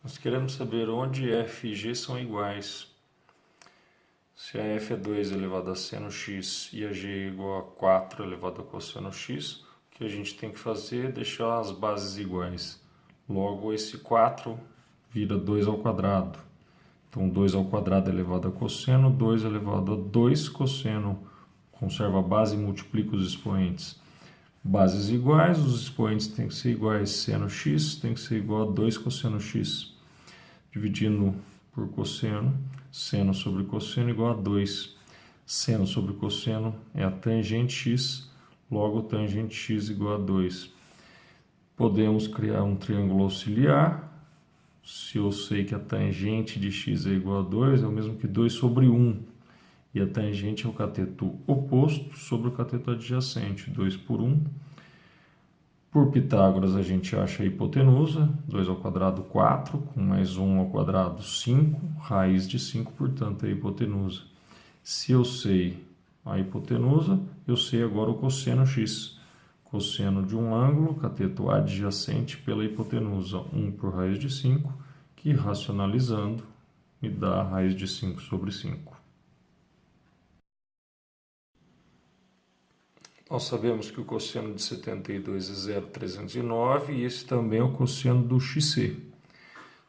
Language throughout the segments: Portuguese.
Nós queremos saber onde f e g são iguais. Se a f é 2 elevado a seno x e a g é igual a 4 elevado a cosseno x, o que a gente tem que fazer é deixar as bases iguais. Logo, esse 4 vira 2 ao quadrado. Então, 2 ao quadrado elevado a cosseno, 2 elevado a 2 cosseno. Conserva a base e multiplica os expoentes. Bases iguais, os expoentes têm que ser iguais. Seno x tem que ser igual a 2 cosseno x. Dividindo por cosseno, seno sobre cosseno igual a 2. Seno sobre cosseno é a tangente x, logo tangente x igual a 2. Podemos criar um triângulo auxiliar. Se eu sei que a tangente de x é igual a 2, é o mesmo que 2 sobre 1. E a tangente é o cateto oposto sobre o cateto adjacente, 2 por 1. Por Pitágoras, a gente acha a hipotenusa, 2 ao quadrado, 4, com mais 1 ao quadrado, 5, raiz de 5, portanto, é a hipotenusa. Se eu sei a hipotenusa, eu sei agora o cosseno x. Cosseno de um ângulo, cateto adjacente pela hipotenusa, 1 por raiz de 5, que racionalizando me dá a raiz de 5 sobre 5. Nós sabemos que o cosseno de 72 é 0,309 e esse também é o cosseno do xc.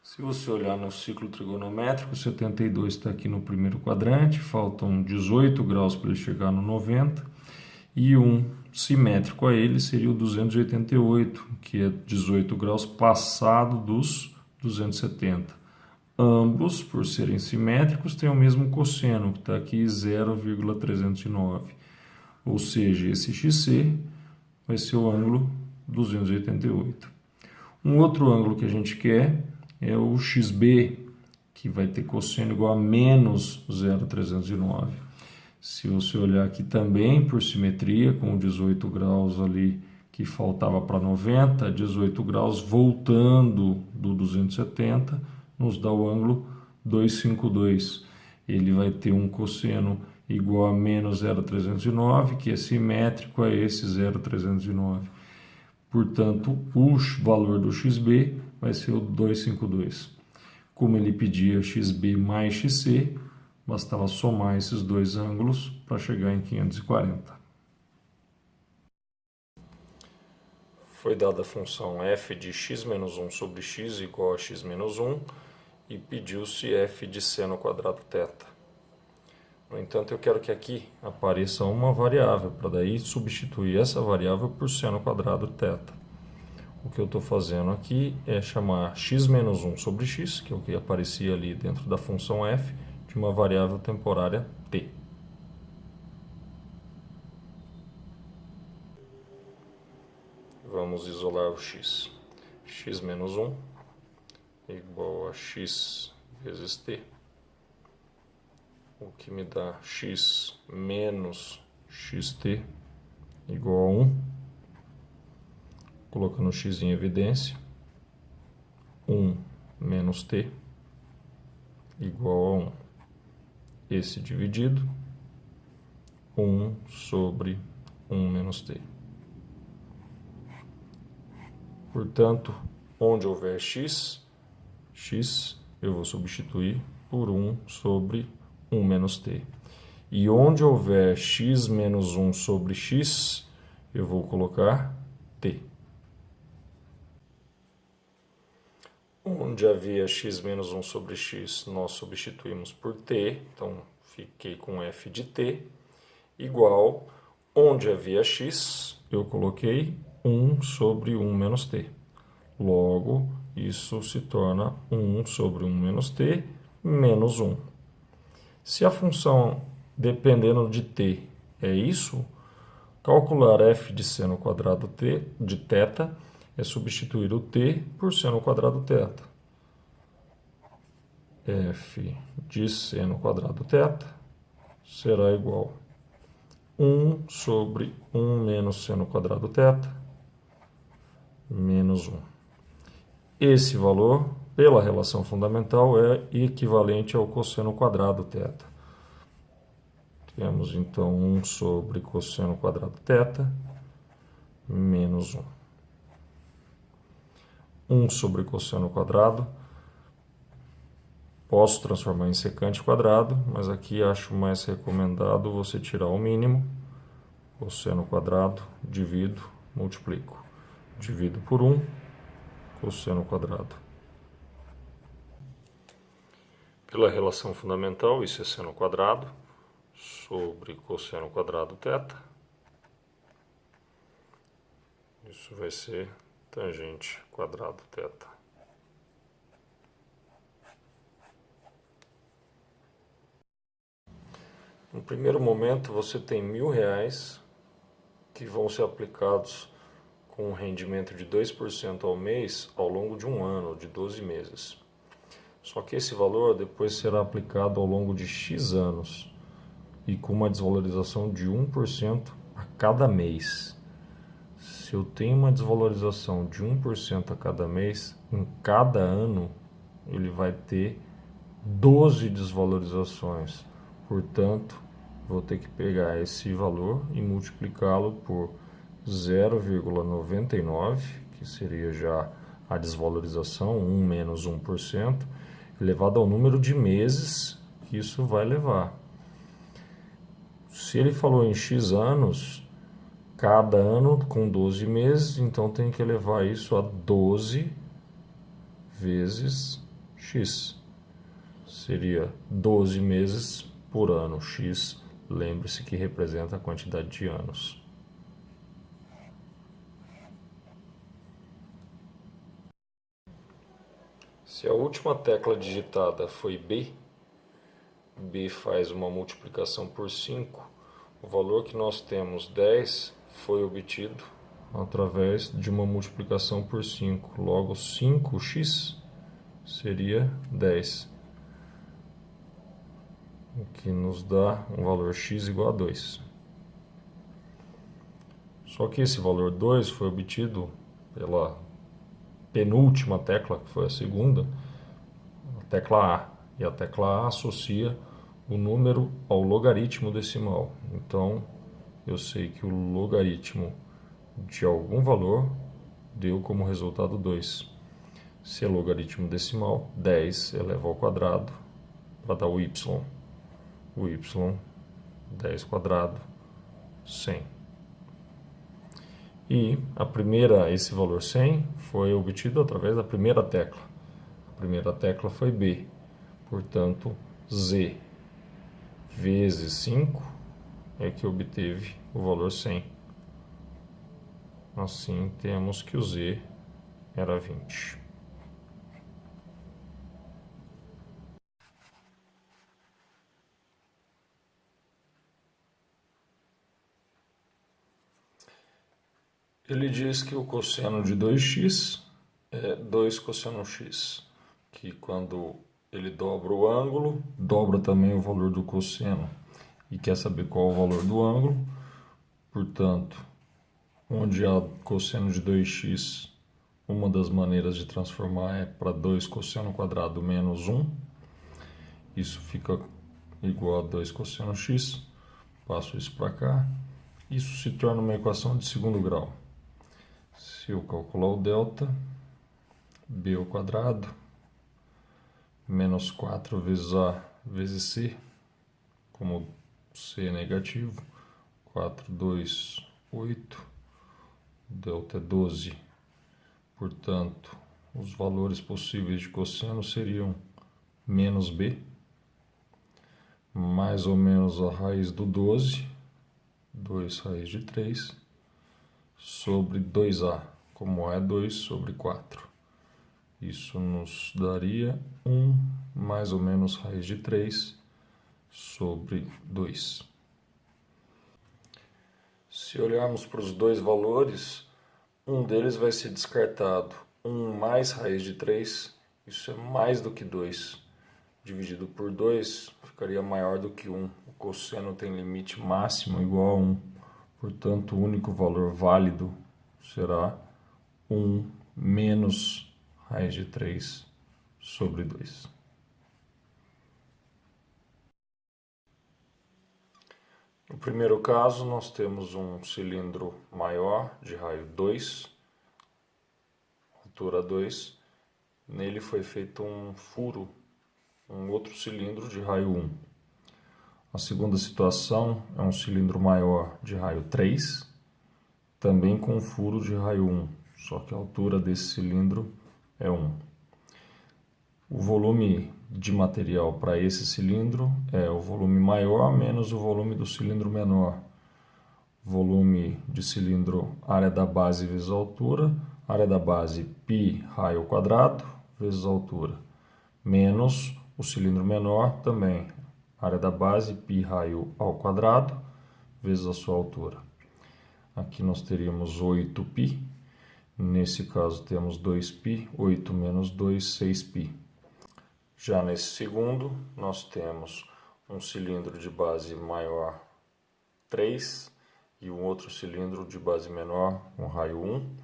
Se você olhar no ciclo trigonométrico, 72 está aqui no primeiro quadrante, faltam 18 graus para ele chegar no 90, e um simétrico a ele seria o 288, que é 18 graus passado dos 270. Ambos, por serem simétricos, têm o mesmo cosseno, que está aqui 0,309. Ou seja, esse XC vai ser o ângulo 288. Um outro ângulo que a gente quer é o XB, que vai ter cosseno igual a menos 0,309. Se você olhar aqui também, por simetria, com 18 graus ali que faltava para 90, 18 graus voltando do 270, nos dá o ângulo 252. Ele vai ter um cosseno igual a menos 0,309, que é simétrico a esse 0,309. Portanto, o valor do XB vai ser o 252. Como ele pedia XB mais XC, bastava somar esses dois ângulos para chegar em 540. Foi dada a função f de x menos 1 sobre x igual a x menos 1 e pediu-se f de seno quadrado θ. No entanto, eu quero que aqui apareça uma variável, para daí substituir essa variável por seno quadrado θ. O que eu estou fazendo aqui é chamar x menos 1 sobre x, que é o que aparecia ali dentro da função f, de uma variável temporária t. Vamos isolar o x. X menos 1 é igual a x vezes t, o que me dá x menos xt igual a 1, colocando x em evidência, 1 menos t igual a 1. Esse dividido, 1 sobre 1 menos t. Portanto, onde houver x eu vou substituir por 1 sobre 1 menos t. E onde houver x menos 1 sobre x, eu vou colocar t. Onde havia x menos 1 sobre x, nós substituímos por t, então fiquei com f de t, igual, onde havia x, eu coloquei 1 sobre 1 menos t. Logo, isso se torna 1 sobre 1 menos t menos 1. Se a função, dependendo de t, é isso, calcular f de seno quadrado t, de θ é substituir o t por seno quadrado θ. F de seno quadrado θ será igual a 1 sobre 1 menos seno quadrado θ menos 1. Esse valor, pela relação fundamental, é equivalente ao cosseno quadrado θ. Temos, então, 1 sobre cosseno quadrado θ menos 1. 1 sobre cosseno quadrado Posso transformar em secante quadrado, mas aqui acho mais recomendado você tirar o mínimo. Cosseno quadrado, divido, multiplico. Divido por 1, cosseno quadrado. Pela relação fundamental, isso é seno quadrado sobre cosseno quadrado θ. Isso vai ser tangente quadrado θ. No primeiro momento, você tem R$ 1.000 que vão ser aplicados com um rendimento de 2% ao mês ao longo de um ano, de 12 meses. Só que esse valor depois será aplicado ao longo de X anos e com uma desvalorização de 1% a cada mês. Se eu tenho uma desvalorização de 1% a cada mês, em cada ano ele vai ter 12 desvalorizações. Portanto, vou ter que pegar esse valor e multiplicá-lo por 0,99, que seria já a desvalorização, 1 menos 1%, elevado ao número de meses que isso vai levar. Se ele falou em X anos, cada ano com 12 meses, então tem que elevar isso a 12 vezes X. Seria 12 meses por ano. X, lembre-se que representa a quantidade de anos. Se a última tecla digitada foi B, B faz uma multiplicação por 5, o valor que nós temos 10 foi obtido através de uma multiplicação por 5. Logo, 5x seria 10, o que nos dá um valor x igual a 2. Só que esse valor 2 foi obtido pela penúltima tecla, que foi a segunda, a tecla A. E a tecla A associa o número ao logaritmo decimal. Então, eu sei que o logaritmo de algum valor deu como resultado 2. Se é logaritmo decimal, 10 eleva ao quadrado para dar o y. O y, 10 quadrado, 100. E esse valor 100 foi obtido através da primeira tecla. A primeira tecla foi B. Portanto, Z vezes 5 é que obteve o valor 100. Assim, temos que o Z era 20. Ele diz que o cosseno de 2x é 2 cosseno x, que quando ele dobra o ângulo, dobra também o valor do cosseno. E quer saber qual é o valor do ângulo, portanto, onde há cosseno de 2x, uma das maneiras de transformar é para 2 cosseno quadrado menos 1. Isso fica igual a 2 cosseno x. Passo isso para cá. Isso se torna uma equação de segundo grau. Se eu calcular o delta, b ao quadrado, menos 4 vezes a vezes c, como c é negativo, 4, 2, 8, delta é 12. Portanto, os valores possíveis de cosseno seriam menos b, mais ou menos a raiz do 12, 2 raiz de 3, sobre 2a, como a é 2 sobre 4. Isso nos daria 1 mais ou menos raiz de 3 sobre 2. Se olharmos para os dois valores, um deles vai ser descartado. 1 mais raiz de 3, isso é mais do que 2. Dividido por 2, ficaria maior do que 1. O cosseno tem limite máximo igual a 1. Portanto, o único valor válido será 1 menos raiz de 3 sobre 2. No primeiro caso, nós temos um cilindro maior, de raio 2, altura 2. Nele foi feito um furo um outro cilindro de raio 1. A segunda situação é um cilindro maior de raio 3, também com furo de raio 1, só que a altura desse cilindro é 1. O volume de material para esse cilindro é o volume maior menos o volume do cilindro menor. Volume de cilindro, área da base vezes a altura, área da base π raio ao quadrado vezes a altura, menos o cilindro menor também, área da base π raio ao quadrado vezes a sua altura. Aqui nós teríamos 8π, nesse caso temos 2π, 8 menos 2, 6π. Já nesse segundo, nós temos um cilindro de base maior 3 e um outro cilindro de base menor com raio 1.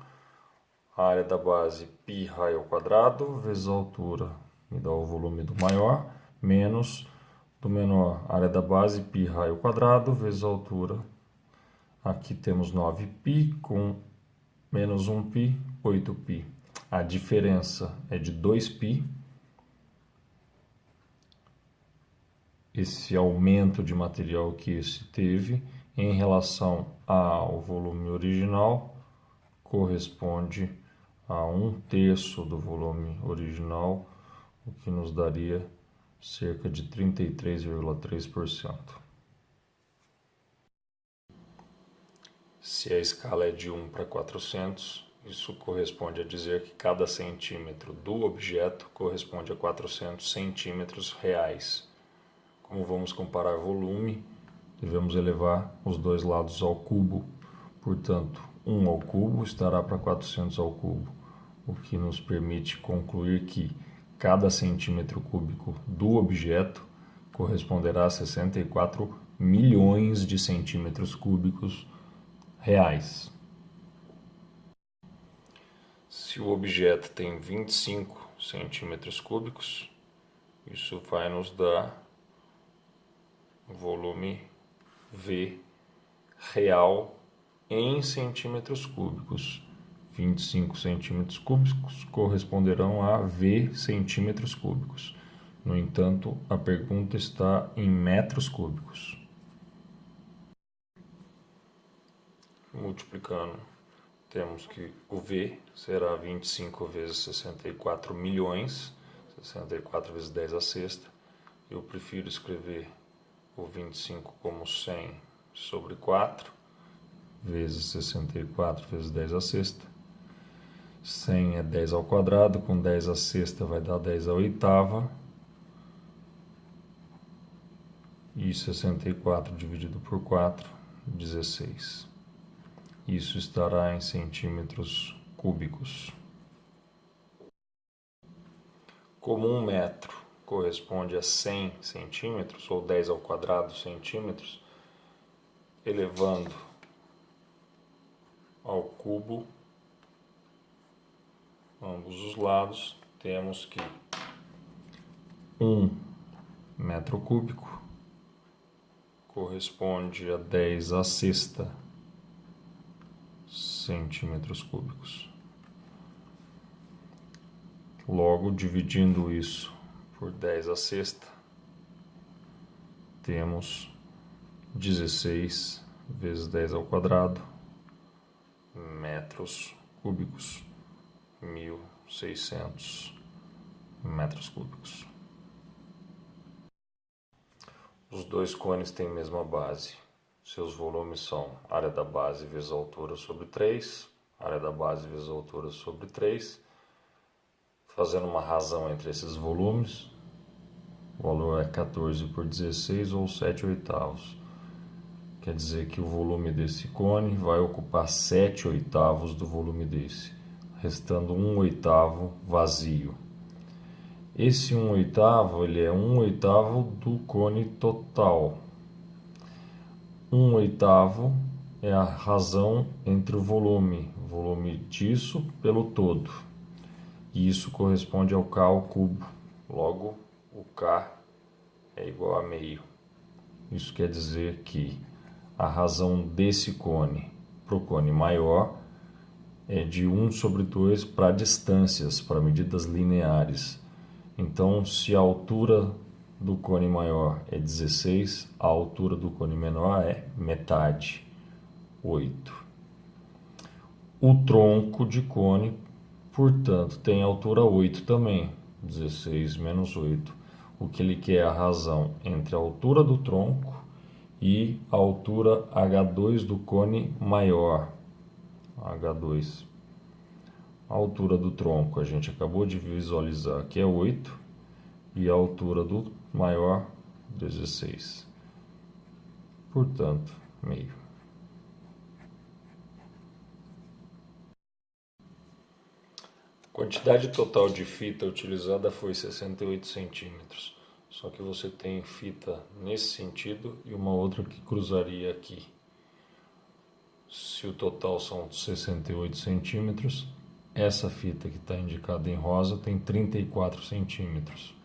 A área da base π raio ao quadrado vezes a altura me dá o volume do maior, menos do menor, área da base π raio ao quadrado vezes a altura. Aqui temos 9π com menos 1π, 8π. A diferença é de 2π. Esse aumento de material que esse teve em relação ao volume original corresponde a 1/3 do volume original, o que nos daria cerca de 33,3%. Se a escala é de 1 para 400, isso corresponde a dizer que cada centímetro do objeto corresponde a 400 centímetros reais. Como vamos comparar volume, devemos elevar os dois lados ao cubo. Portanto, 1 ao cubo estará para 400 ao cubo, o que nos permite concluir que cada centímetro cúbico do objeto corresponderá a 64 milhões de centímetros cúbicos reais. Se o objeto tem 25 centímetros cúbicos, isso vai nos dar volume V real em centímetros cúbicos. 25 centímetros cúbicos corresponderão a V centímetros cúbicos. No entanto, a pergunta está em metros cúbicos. Multiplicando, temos que o V será 25 vezes 64 milhões, 64 vezes 10 à sexta. Eu prefiro escrever o 25 como 100 sobre 4, vezes 64 vezes 10 à sexta. 100 é 10 ao quadrado, com 10 à sexta vai dar 10 à oitava. E 64 dividido por 4, 16. Isso estará em centímetros cúbicos. Como 1 metro corresponde a 100 centímetros, ou 10 ao quadrado centímetros, elevando ao cubo ambos os lados, temos que 1 metro cúbico corresponde a 10 à sexta centímetros cúbicos. Logo, dividindo isso por 10 à sexta, temos 16 vezes 10 ao quadrado, metros cúbicos, 1.600 metros cúbicos. Os dois cones têm a mesma base. Seus volumes são área da base vezes a altura sobre 3, área da base vezes a altura sobre 3. Fazendo uma razão entre esses volumes, o valor é 14 por 16 ou 7/8. Quer dizer que o volume desse cone vai ocupar 7/8 do volume desse, restando 1/8 vazio. Esse 1/8 ele é 1/8 do cone total. 1/8 é a razão entre o volume disso pelo todo. E isso corresponde ao K ao cubo. Logo, o K é igual a meio. Isso quer dizer que a razão desse cone para o cone maior é de 1/2 para distâncias, para medidas lineares. Então, se a altura do cone maior é 16, a altura do cone menor é metade, 8. O tronco de cone, portanto, tem altura 8 também, 16 menos 8. O que ele quer é a razão entre a altura do tronco e a altura H2 do cone maior, H2. A altura do tronco a gente acabou de visualizar que é 8 e a altura do maior 16. Portanto, meio. A quantidade total de fita utilizada foi 68 centímetros. Só que você tem fita nesse sentido e uma outra que cruzaria aqui. Se o total são 68 centímetros, essa fita que está indicada em rosa tem 34 centímetros.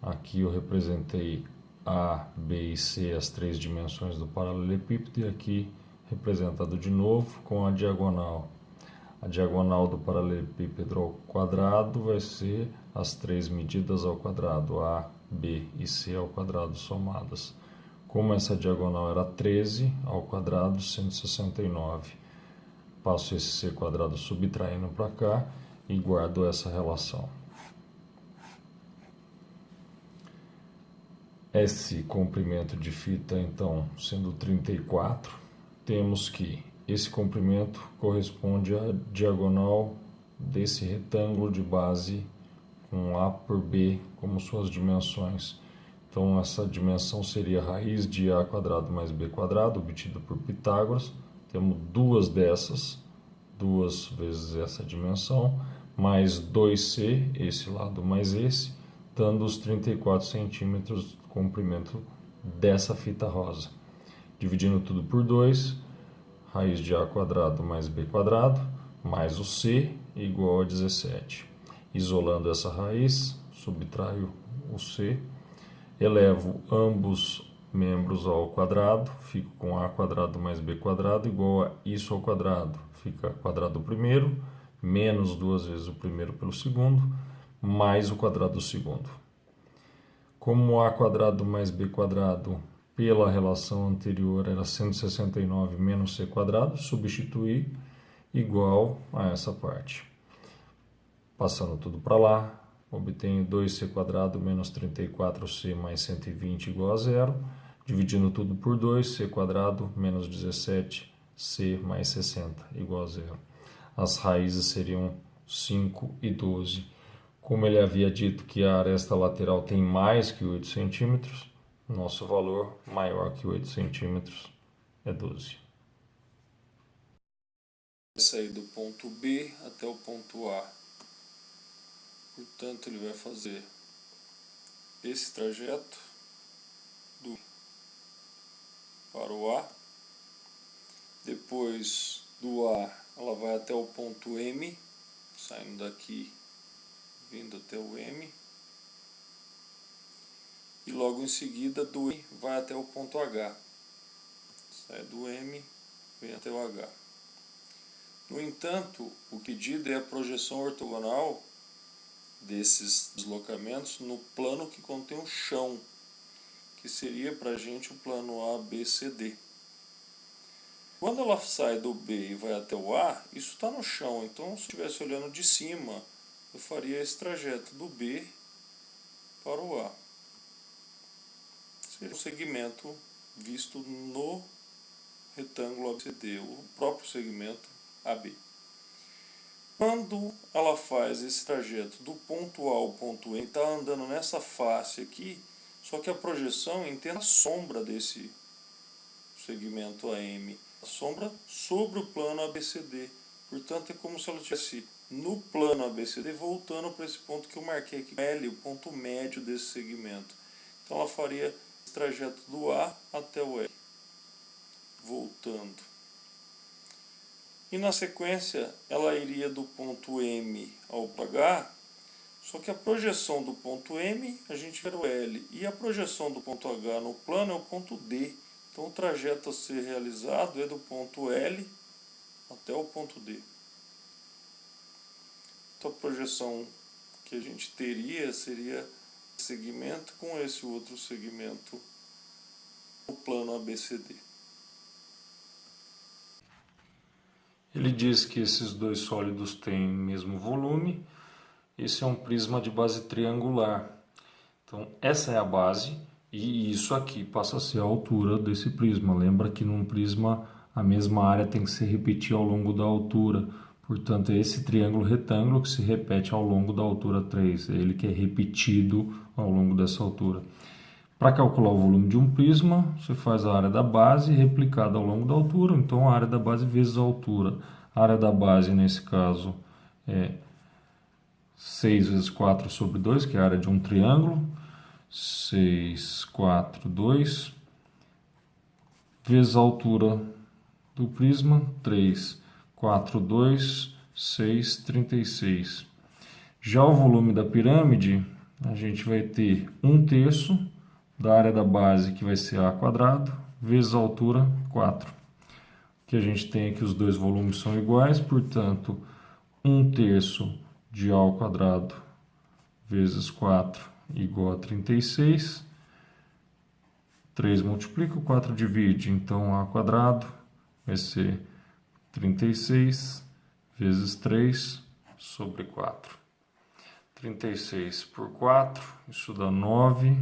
Aqui eu representei A, B e C, as três dimensões do paralelepípedo, e aqui representado de novo com a diagonal. A diagonal do paralelepípedo ao quadrado vai ser as três medidas ao quadrado, A, B e C ao quadrado somadas. Como essa diagonal era 13 ao quadrado, 169. Passo esse C quadrado subtraindo para cá e guardo essa relação. Esse comprimento de fita, então, sendo 34, temos que esse comprimento corresponde à diagonal desse retângulo de base com A por B como suas dimensões. Então, essa dimensão seria a raiz de A quadrado mais B quadrado, obtido por Pitágoras. Temos duas dessas, duas vezes essa dimensão, mais 2C, esse lado mais esse, dando os 34 centímetros de comprimento dessa fita rosa. Dividindo tudo por 2, raiz de A quadrado mais B quadrado, mais o C, igual a 17. Isolando essa raiz, subtraio o C, elevo ambos membros ao quadrado, fico com A quadrado mais B quadrado igual a isso ao quadrado. Fica quadrado do primeiro, menos duas vezes o primeiro pelo segundo, mais o quadrado do segundo. Como A quadrado mais B quadrado, pela relação anterior, era 169 menos C quadrado, substituir igual a essa parte. Passando tudo para lá, obtenho 2C quadrado menos 34C mais 120 igual a zero. Dividindo tudo por 2, C quadrado menos 17C mais 60 igual a zero. As raízes seriam 5 e 12. Como ele havia dito que a aresta lateral tem mais que 8 centímetros, nosso valor maior que 8 centímetros é 12. Vai sair do ponto B até o ponto A. Portanto, ele vai fazer esse trajeto do para o A. Depois do A, ela vai até o ponto M, saindo daqui, vindo até o M. E logo em seguida do M vai até o ponto H. Sai do M, vem até o H. No entanto, o pedido é a projeção ortogonal desses deslocamentos no plano que contém o chão, que seria para a gente o plano ABCD. Quando ela sai do B e vai até o A, isso está no chão, então se eu estivesse olhando de cima, eu faria esse trajeto do B para o A. Seria um segmento visto no retângulo ABCD, o próprio segmento AB. Quando ela faz esse trajeto do ponto A ao ponto M, está andando nessa face aqui, só que a projeção entende a sombra desse segmento AM, a sombra sobre o plano ABCD. Portanto, é como se ela estivesse no plano ABCD voltando para esse ponto que eu marquei aqui, L, o ponto médio desse segmento. Então ela faria esse trajeto do A até o L, voltando. E na sequência, ela iria do ponto M ao H, só que a projeção do ponto M, a gente vê o L, e a projeção do ponto H no plano é o ponto D. Então o trajeto a ser realizado é do ponto L até o ponto D. Então a projeção que a gente teria seria segmento com esse outro segmento no plano ABCD. Ele diz que esses dois sólidos têm mesmo volume. Esse é um prisma de base triangular. Então, essa é a base e isso aqui passa a ser a altura desse prisma. Lembra que num prisma a mesma área tem que se repetir ao longo da altura. Portanto, é esse triângulo retângulo que se repete ao longo da altura 3. É ele que é repetido ao longo dessa altura. Para calcular o volume de um prisma, você faz a área da base replicada ao longo da altura, então a área da base vezes a altura. A área da base, nesse caso, é 6 vezes 4 sobre 2, que é a área de um triângulo. 6, 4, 2, vezes a altura do prisma, 3, 4, 2, 6, 36. Já o volume da pirâmide, a gente vai ter 1/3 da área da base, que vai ser A quadrado, vezes a altura, 4. Que a gente tem aqui os dois volumes são iguais, portanto, 1/3 de A ao quadrado vezes 4 igual a 36. 3 multiplica, o 4 divide, então A quadrado vai ser 36 vezes 3 sobre 4. 36 por 4, isso dá 9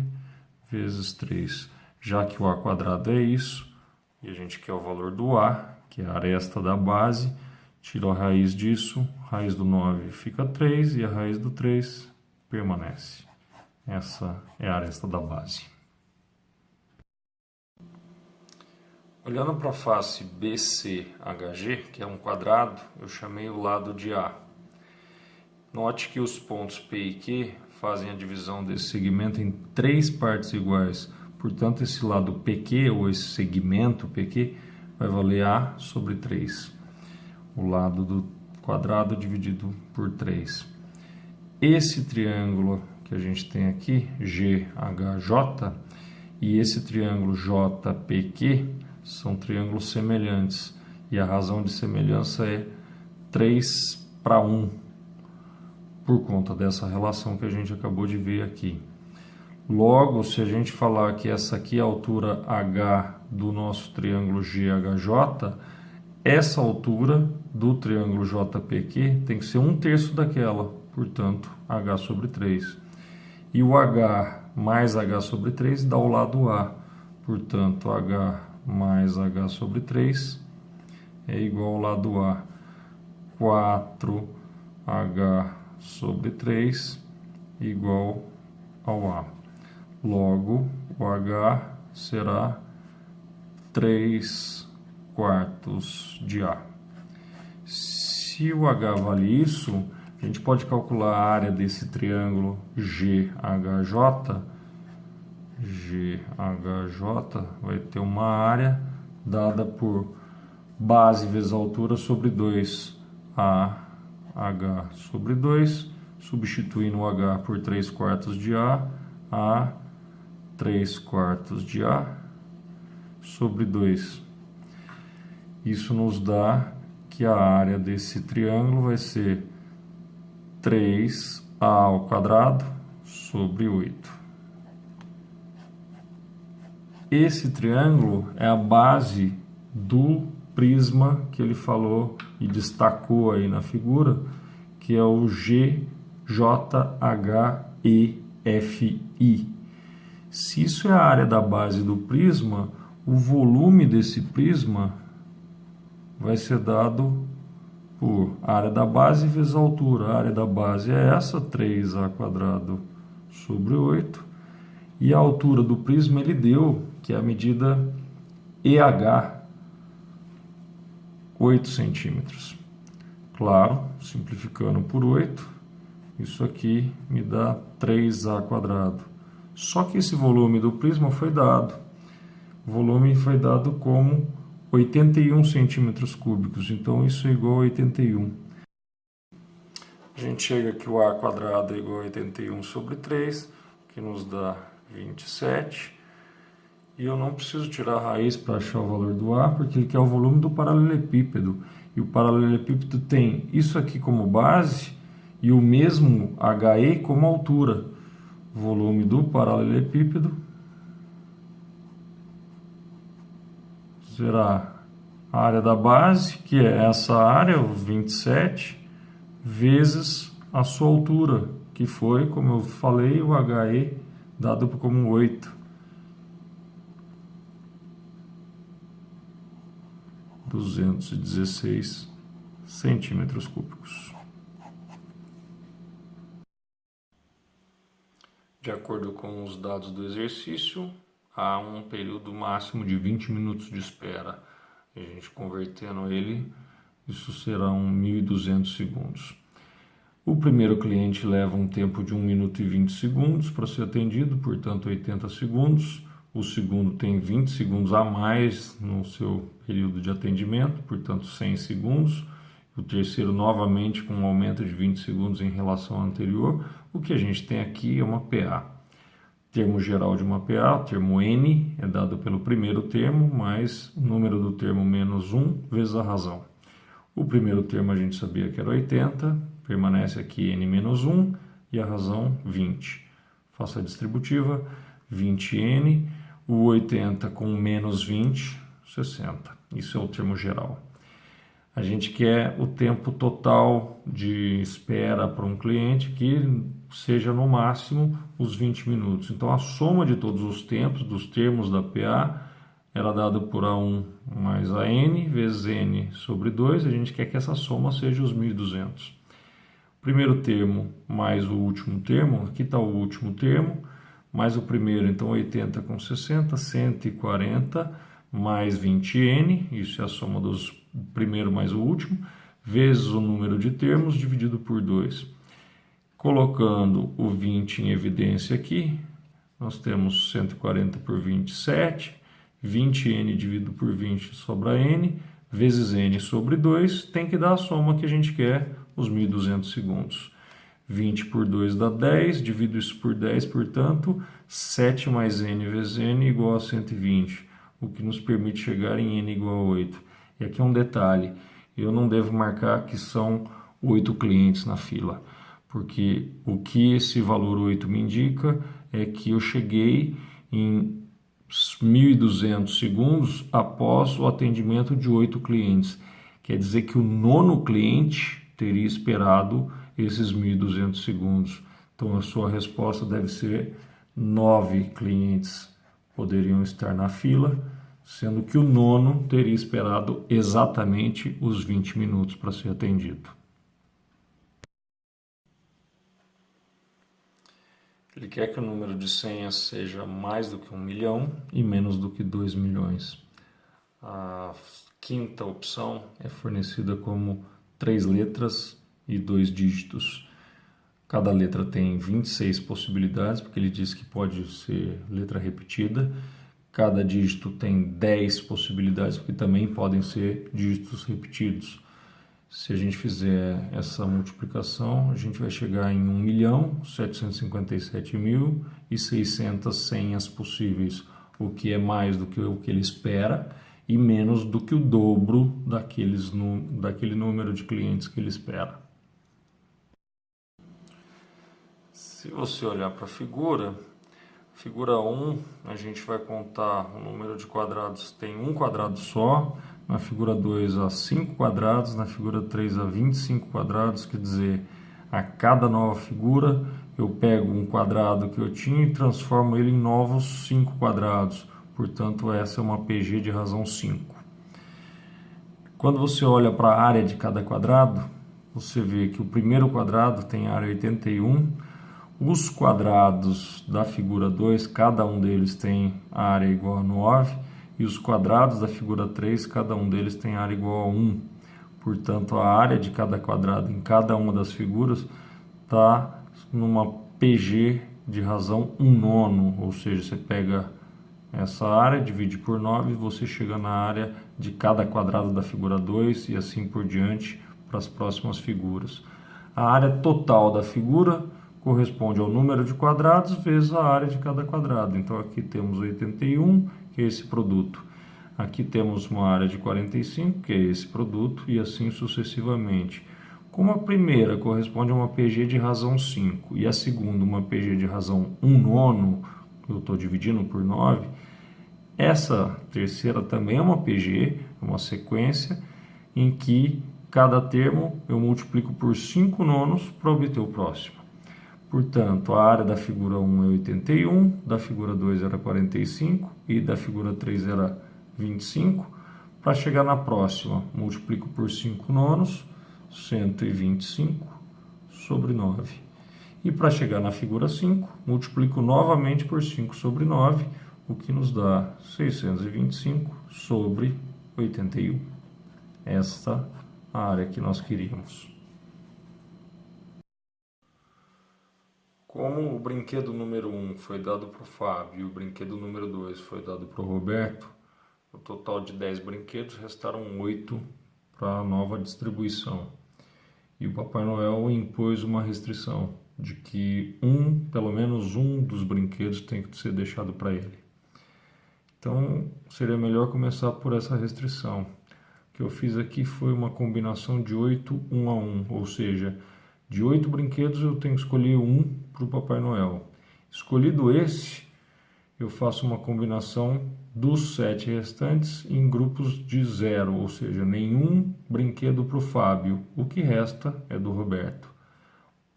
vezes 3. Já que o A quadrado é isso, e a gente quer o valor do A, que é a aresta da base, tira a raiz disso, raiz do 9 fica 3 e a raiz do 3 permanece. Essa é a aresta da base. Olhando para a face BCHG, que é um quadrado, eu chamei o lado de A. Note que os pontos P e Q fazem a divisão desse segmento em 3 partes iguais. Portanto, esse lado PQ, ou esse segmento PQ, vai valer A sobre 3. O lado do quadrado dividido por 3. Esse triângulo que a gente tem aqui, GHJ, e esse triângulo JPQ, são triângulos semelhantes. E a razão de semelhança é 3:1. Por conta dessa relação que a gente acabou de ver aqui. Logo, se a gente falar que essa aqui é a altura H do nosso triângulo GHJ, essa altura do triângulo JPQ tem que ser 1/3 daquela, portanto, H sobre 3. E o H mais H sobre 3 dá o lado A, portanto, H mais H sobre 3 é igual ao lado A. 4H sobre 3 igual ao A. Logo, o H será 3/4 de A. Se o H vale isso, a gente pode calcular a área desse triângulo GHJ. GHJ vai ter uma área dada por base vezes altura sobre 2. AH sobre 2, substituindo o H por 3/4 de A 3/4 de A sobre 2. Isso nos dá que a área desse triângulo vai ser 3A ao quadrado sobre 8. Esse triângulo é a base do prisma que ele falou e destacou aí na figura, que é o GJHEFI. Se isso é a área da base do prisma, o volume desse prisma vai ser dado por área da base vezes a altura. A área da base é essa, 3A quadrado sobre 8. E a altura do prisma ele deu, que é a medida EH, 8 centímetros. Claro, simplificando por 8, isso aqui me dá 3A quadrado. Só que esse volume do prisma foi dado. O volume foi dado como 81 centímetros cúbicos, então isso é igual a 81. A gente chega que o A quadrado é igual a 81 sobre 3, que nos dá 27. E eu não preciso tirar a raiz para achar o valor do A, porque ele quer o volume do paralelepípedo. E o paralelepípedo tem isso aqui como base e o mesmo HE como altura. Volume do paralelepípedo será a área da base, que é essa área, o 27, vezes a sua altura, que foi, como eu falei, o HE dado como 8. 216 centímetros cúbicos. De acordo com os dados do exercício, há um período máximo de 20 minutos de espera. A gente convertendo ele, isso serão 1.200 segundos. O primeiro cliente leva um tempo de 1 minuto e 20 segundos para ser atendido, portanto 80 segundos. O segundo tem 20 segundos a mais no seu período de atendimento, portanto 100 segundos. O terceiro novamente com um aumento de 20 segundos em relação ao anterior. O que a gente tem aqui é uma PA. Termo geral de uma PA, o termo N, é dado pelo primeiro termo, mais o número do termo menos 1 vezes a razão. O primeiro termo a gente sabia que era 80, permanece aqui N menos 1 e a razão 20. Faço a distributiva, 20N, o 80 com menos 20, 60. Isso é o termo geral. A gente quer o tempo total de espera para um cliente que seja no máximo os 20 minutos. Então a soma de todos os tempos dos termos da PA era dada por A1 mais AN vezes N sobre 2. A gente quer que essa soma seja os 1.200. Primeiro termo mais o último termo, aqui está o último termo, mais o primeiro, então 80 com 60, 140 mais 20N, isso é a soma dos primeiro mais o último, vezes o número de termos dividido por 2. Colocando o 20 em evidência aqui, nós temos 140 por 27, 20N dividido por 20 sobra N, vezes N sobre 2, tem que dar a soma que a gente quer, os 1.200 segundos. 20 por 2 dá 10, divido isso por 10, portanto, 7 mais N vezes N igual a 120, o que nos permite chegar em N igual a 8. E aqui é um detalhe, eu não devo marcar que são 8 clientes na fila, porque o que esse valor 8 me indica é que eu cheguei em 1.200 segundos após o atendimento de 8 clientes. Quer dizer que o nono cliente teria esperado esses 1.200 segundos. Então a sua resposta deve ser 9 clientes poderiam estar na fila, sendo que o nono teria esperado exatamente os 20 minutos para ser atendido. Ele quer que o número de senhas seja mais do que 1 milhão e menos do que 2 milhões. A quinta opção é fornecida como 3 letras e 2 dígitos. Cada letra tem 26 possibilidades, porque ele diz que pode ser letra repetida. Cada dígito tem 10 possibilidades, porque também podem ser dígitos repetidos. Se a gente fizer essa multiplicação, a gente vai chegar em 1.757.600 senhas possíveis, o que é mais do que o que ele espera e menos do que o dobro daquele número de clientes que ele espera. Se você olhar para a figura 1, a gente vai contar o número de quadrados, tem um quadrado só, na figura 2 há 5 quadrados, na figura 3 há 25 quadrados, quer dizer, a cada nova figura eu pego um quadrado que eu tinha e transformo ele em novos 5 quadrados, portanto essa é uma PG de razão 5. Quando você olha para a área de cada quadrado, você vê que o primeiro quadrado tem área 81, os quadrados da figura 2, cada um deles tem área igual a 9, e os quadrados da figura 3, cada um deles tem área igual a 1. Portanto, a área de cada quadrado em cada uma das figuras está numa PG de razão 1 nono, ou seja, você pega essa área, divide por 9 e você chega na área de cada quadrado da figura 2 e assim por diante para as próximas figuras. A área total da figura corresponde ao número de quadrados vezes a área de cada quadrado. Então aqui temos 81, que é esse produto. Aqui temos uma área de 45, que é esse produto, e assim sucessivamente. Como a primeira corresponde a uma PG de razão 5 e a segunda uma PG de razão 1/9, eu estou dividindo por 9, essa terceira também é uma PG, uma sequência, em que cada termo eu multiplico por 5/9 para obter o próximo. Portanto, a área da figura 1 é 81, da figura 2 era 45 e da figura 3 era 25. Para chegar na próxima, multiplico por 5/9, 125 sobre 9. E para chegar na figura 5, multiplico novamente por 5 sobre 9, o que nos dá 625 sobre 81. Esta é a área que nós queríamos. Como o brinquedo número 1 foi dado para o Fábio e o brinquedo número 2 foi dado para o Roberto, no total de 10 brinquedos restaram 8 para a nova distribuição. E o Papai Noel impôs uma restrição de que pelo menos um dos brinquedos tem que ser deixado para ele. Então, seria melhor começar por essa restrição. O que eu fiz aqui foi uma combinação de 8, 1 a 1, ou seja, de 8 brinquedos eu tenho que escolher um para o Papai Noel. Escolhido esse, eu faço uma combinação dos 7 restantes em grupos de 0, ou seja, nenhum brinquedo para o Fábio, o que resta é do Roberto.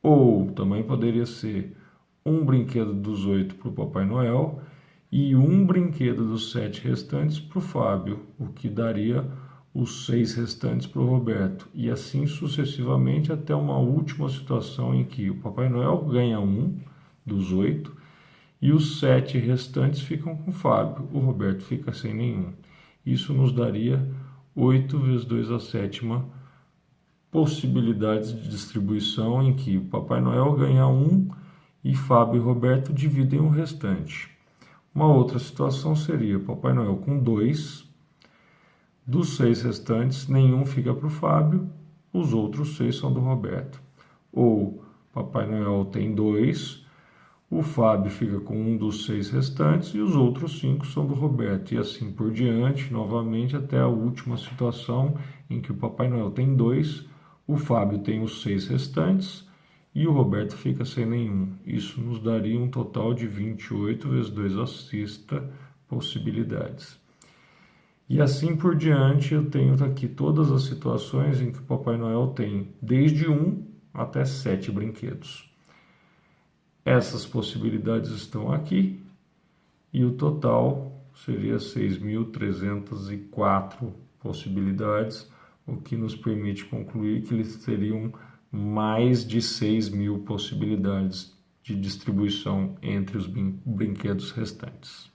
Ou também poderia ser um brinquedo dos 8 para o Papai Noel e um brinquedo dos 7 restantes para o Fábio, o que daria os 6 restantes para o Roberto, e assim sucessivamente até uma última situação em que o Papai Noel ganha um dos 8 e os 7 restantes ficam com o Fábio, o Roberto fica sem nenhum. Isso nos daria 8 vezes 2 a sétima possibilidades de distribuição em que o Papai Noel ganha um e Fábio e Roberto dividem o restante. Uma outra situação seria Papai Noel com 2, dos 6 restantes, nenhum fica para o Fábio, os outros 6 são do Roberto. Ou Papai Noel tem 2, o Fábio fica com um dos 6 restantes e os outros 5 são do Roberto. E assim por diante, novamente, até a última situação em que o Papai Noel tem 2, o Fábio tem os 6 restantes e o Roberto fica sem nenhum. Isso nos daria um total de 28 vezes 2 a sexta possibilidades. E assim por diante, eu tenho aqui todas as situações em que o Papai Noel tem desde 1 até 7 brinquedos. Essas possibilidades estão aqui e o total seria 6.304 possibilidades, o que nos permite concluir que eles teriam mais de 6.000 possibilidades de distribuição entre os brinquedos restantes.